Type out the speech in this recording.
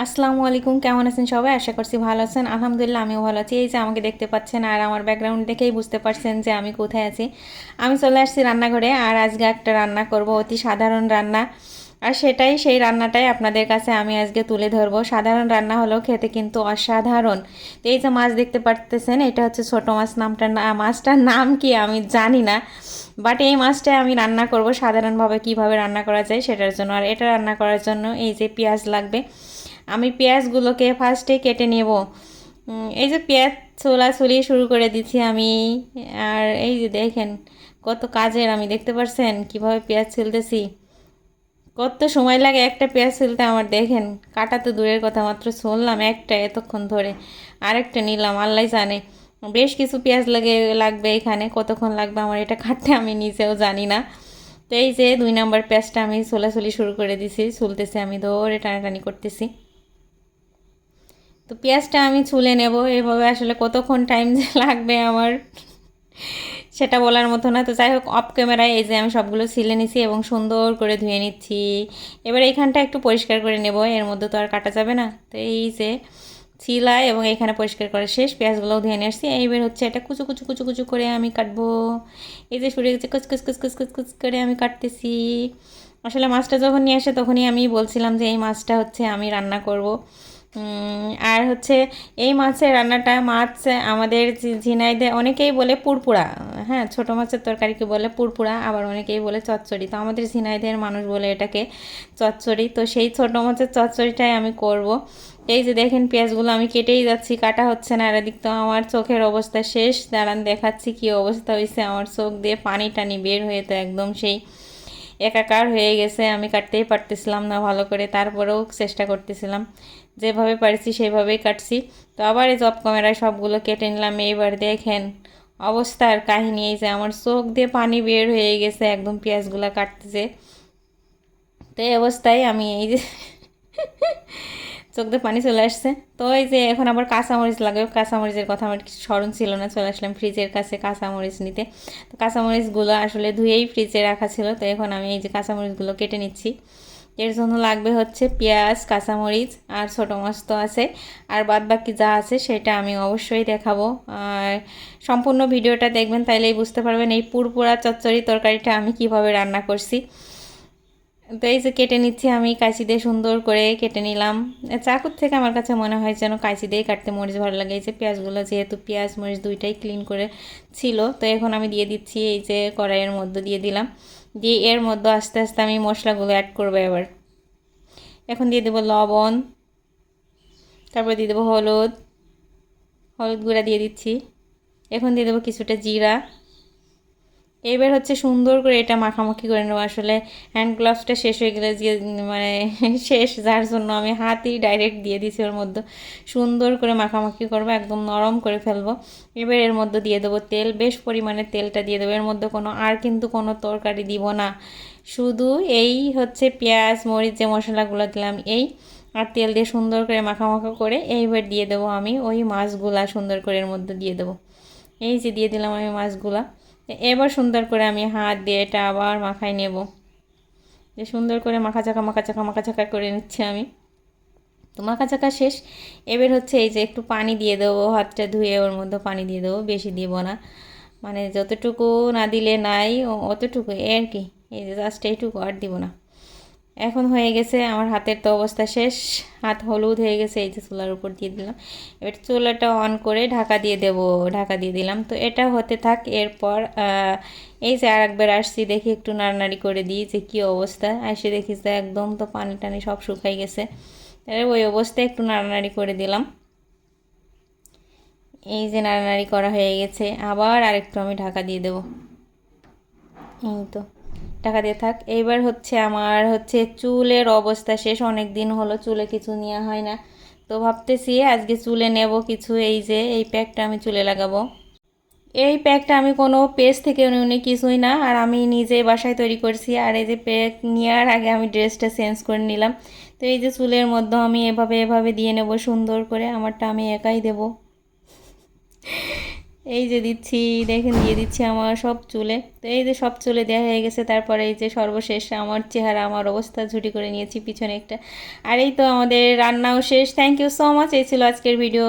আসসালামু আলাইকুম, কেমন আছেন সবাই? আশা করছি ভালো আছেন। আলহামদুলিল্লাহ আমিও ভালো আছি। এই যে আমাকে দেখতে পাচ্ছেন আর আমার ব্যাকগ্রাউন্ড দেখেই বুঝতে পারছেন যে আমি কোথায় আছি। আমি চলে আসছি রান্নাঘরে আর আজকে একটা রান্না করব, অতি সাধারণ রান্না। আর সেই রান্নাটাই আপনাদের কাছে আমি আজকে তুলে ধরবো। সাধারণ রান্না হলেও খেতে কিন্তু অসাধারণ। তো এই যে মাছ দেখতে পারতেছেন, এটা হচ্ছে ছোট মাছ। মাছটার নাম কি আমি জানি না, বাট এই মাছটা আমি রান্না করব সাধারণভাবে, কিভাবে রান্না করা যায় সেটার জন্য। আর এটা রান্না করার জন্য এই যে পেঁয়াজ লাগবে। আমি পেঁয়াজগুলোকে ফার্স্টে কেটে নেব। এই যে পেঁয়াজ ছোলাছুলি শুরু করে দিচ্ছি আমি। আর এই যে দেখেন কত কাজের, আমি দেখতে পাচ্ছেন কিভাবে পেঁয়াজ ছিলতেছি। কত সময় লাগে একটা পেঁয়াজ ছিলতে আমার, দেখেন। কাটা তো দূরের কথা, মাত্র ছুললাম একটা এতক্ষণ ধরে, আরেকটা নিলাম আল্লাহ জানে। বেশ কিছু পেঁয়াজ লাগবে এখানে, কতক্ষণ লাগবে আমার এটা কাটতে আমি নিজেও জানি না। তো এই যে 2 নম্বর পেঁয়াজটা আমি ছোলাছুলি শুরু করে দিছি, ছুলতেছি আমি, ধরে টানাটানি করতেছি। তো পেঁয়াজটা আমি ছুলে নেব এভাবে। আসলে কতক্ষণ টাইম যে লাগবে আমার সেটা বলার মতো না। তো যাই হোক, অফ ক্যামেরায় এই যে আমি সবগুলো ছিলে নিছি এবং সুন্দর করে ধুয়ে নিচ্ছি। এবার এইখানটা একটু পরিষ্কার করে নেব, এর মধ্যে তো আর কাটা যাবে না। তো এই যে ছিলাই এবং এখানে পরিষ্কার করা শেষ, পেঁয়াজগুলোও ধুয়ে নিয়ে আসছি। এইবার হচ্ছে এটা কুচু কুচু কুচু কুচু করে আমি কাটবো। এই যে সরে গেছে, কুচকুচ কুচকুচ কুচকুচ করে আমি কাটতেছি। আসলে মাছটা যখন নিয়ে আসে তখনই আমি বলছিলাম যে এই মাছটা হচ্ছে আমি রান্না করব। আর হচ্ছে এই মাছের রান্নাটা, মাছ আমাদের ঝিনাইদে অনেকেই বলে পুরপুরা। হ্যাঁ, ছোটো মাছের তরকারিকে বলে পুরপুরা, আবার অনেকেই বলে চচ্চড়ি। তো আমাদের ঝিনাইদের মানুষ বলে এটাকে চচ্চড়ি। তো সেই ছোটো মাছের চচ্চড়িটাই আমি করব। এই যে দেখেন পেঁয়াজগুলো আমি কেটেই যাচ্ছি, কাটা হচ্ছে না। আর এদিক তো আমার চোখের অবস্থা শেষ, দাঁড়ান দেখাচ্ছি কি অবস্থা হয়েছে। আমার চোখ দিয়ে পানি টানি বের হয়ে তো একদম সেই একাকার হয়ে গেছে। আমি কাটতেই পারতেছিলাম না ভালো করে, তারপরেও চেষ্টা করতেছিলাম, যেভাবে পারছি সেভাবেই কাটছি। তো আবার এই জব ক্যামেরায় সবগুলো কেটে নিলাম। এইবার দেখেন অবস্থার কাহিনী, এই যে আমার চোখ দিয়ে পানি বের হয়ে গেছে একদম পেঁয়াজগুলো কাটতেছে। তো এই অবস্থায় আমি এই যে চোখ দিয়ে পানি চলে আসছে। তো এই যে এখন আবার কাঁচামরিচ লাগবে। কাঁচামরিচের কথা আমার কিছু স্মরণ ছিল না, চলে আসলাম ফ্রিজের কাছে কাঁচামরিচ নিতে। তো কাঁচামরিচগুলো আসলে ধুয়েই ফ্রিজে রাখা ছিল। তো এখন আমি এই যে কাঁচামরিচগুলো কেটে নিচ্ছি। এর জন্য লাগবে হচ্ছে পেঁয়াজ, কাঁচামরিচ আর ছোটো মাছ তো আছে। আর বাদ বাকি যা আছে সেটা আমি অবশ্যই দেখাবো। আর সম্পূর্ণ ভিডিওটা দেখবেন, তাইলেই বুঝতে পারবেন এই পুরপুরা চচ্চড়ি তরকারিটা আমি কিভাবে রান্না করছি। তো এই যে কেটে নিচ্ছি আমি, কাঁচি দিয়ে সুন্দর করে কেটে নিলাম। চাকুর থেকে আমার কাছে মনে হয় যেন কাঁচি দিয়ে কাটতে মরিচ ভালো লাগে। এই যে পেঁয়াজগুলো, যেহেতু পেঁয়াজ মরিচ দুইটাই ক্লিন করে ছিল, তো এখন আমি দিয়ে দিচ্ছি এই যে কড়াইয়ের মধ্যে দিয়ে দিলাম। দিয়ে এর মধ্যে আস্তে আস্তে আমি মশলাগুলো অ্যাড করবো এবার। এখন দিয়ে দেবো লবণ, তারপর দিয়ে দেবো হলুদ, হলুদ গুঁড়া দিয়ে দিচ্ছি। এখন দিয়ে দেবো কিছুটা জিরা। এবার হচ্ছে সুন্দর করে এটা মাখামাখি করে নেবো। আসলে হ্যান্ড গ্লাভসটা শেষ হয়ে গেলে যে মানে শেষ, যার জন্য আমি হাতই ডাইরেক্ট দিয়ে দিছি ওর মধ্যে। সুন্দর করে মাখামাখি করবো, একদম নরম করে ফেলবো। এবার এর মধ্যে দিয়ে দেবো তেল, বেশ পরিমাণে তেলটা দিয়ে দেবো। এর মধ্যে কিন্তু কোনো তরকারি দিব না, শুধু এই হচ্ছে পেঁয়াজ মরিচ যে মশলাগুলো দিলাম এই, আর তেল দিয়ে সুন্দর করে মাখামাখা করে এইবার দিয়ে দেবো আমি ওই মাছগুলা, সুন্দর করে এর মধ্যে দিয়ে দেবো। এই যে দিয়ে দিলাম আমি মাছগুলা। এবার সুন্দর করে আমি হাত দিয়ে এটা আবার মাখাই নেব। যে সুন্দর করে মাখা চাকা করে নিচ্ছি আমি। তো মাখা চাকা শেষ। এবার হচ্ছে এই যে একটু পানি দিয়ে দেবো, হাতটা ধুয়ে ওর মধ্যে পানি দিয়ে দেবো, বেশি দিব না। মানে যতটুকু না দিলে নাই অতটুকু আর কি। এই যে জাস্ট এইটুকু, আর দিব না। এখন হয়ে গেছে আমার হাতের তো অবস্থা শেষ, হাত হলুদ হয়ে গেছে। এই যে চুলার উপর দিয়ে দিলাম। এবার চুলাটা অন করে ঢাকা দিয়ে দেব, ঢাকা দিয়ে দিলাম। তো এটা হতে থাক। এরপর এই যে আর একবার আসছি, দেখি একটু নাড়ানাড়ি করে দিই যে কী অবস্থা। এসে দেখি যে একদম তো পানি টানি সব শুকাই গেছে। ওই অবস্থায় একটু নাড়ানাড়ি করে দিলাম। এই যে নাড়ানাড়ি করা হয়ে গেছে, আবার আরেকটু আমি ঢাকা দিয়ে দেব। এই তো টাকা দিয়ে থাক। এইবার হচ্ছে আমার হচ্ছে চুলের অবস্থা শেষ, অনেক দিন হলো চুলে কিছু নেওয়া হয় না। তো ভাবতেছি আজকে চুলে নেব কিছু। এই যে এই প্যাকটা আমি চুলে লাগাবো। এই প্যাকটা আমি কোনো পেজ থেকে উনি কিছুই না, আর আমি নিজে বাসায় তৈরি করছি। আর এই যে প্যাক নেওয়ার আগে আমি ড্রেসটা চেঞ্জ করে নিলাম। তো এই যে চুলের মধ্যে আমি এভাবে এভাবে দিয়ে নেব সুন্দর করে। আমারটা আমি একাই দেব। এই যে দিচ্ছি, দেখেন দিয়ে দিচ্ছি আমার সব চুলে। তো এই যে সব চুলে দেওয়া হয়ে গেছে, তারপরে এই যে সর্বশেষ আমার চেহারা, আমার অবস্থা ঝুটি করে নিয়েছি পিছনে একটা। আর এই তো আমাদের রান্নাও শেষ। Thank you so much. এই ছিল আজকের ভিডিও।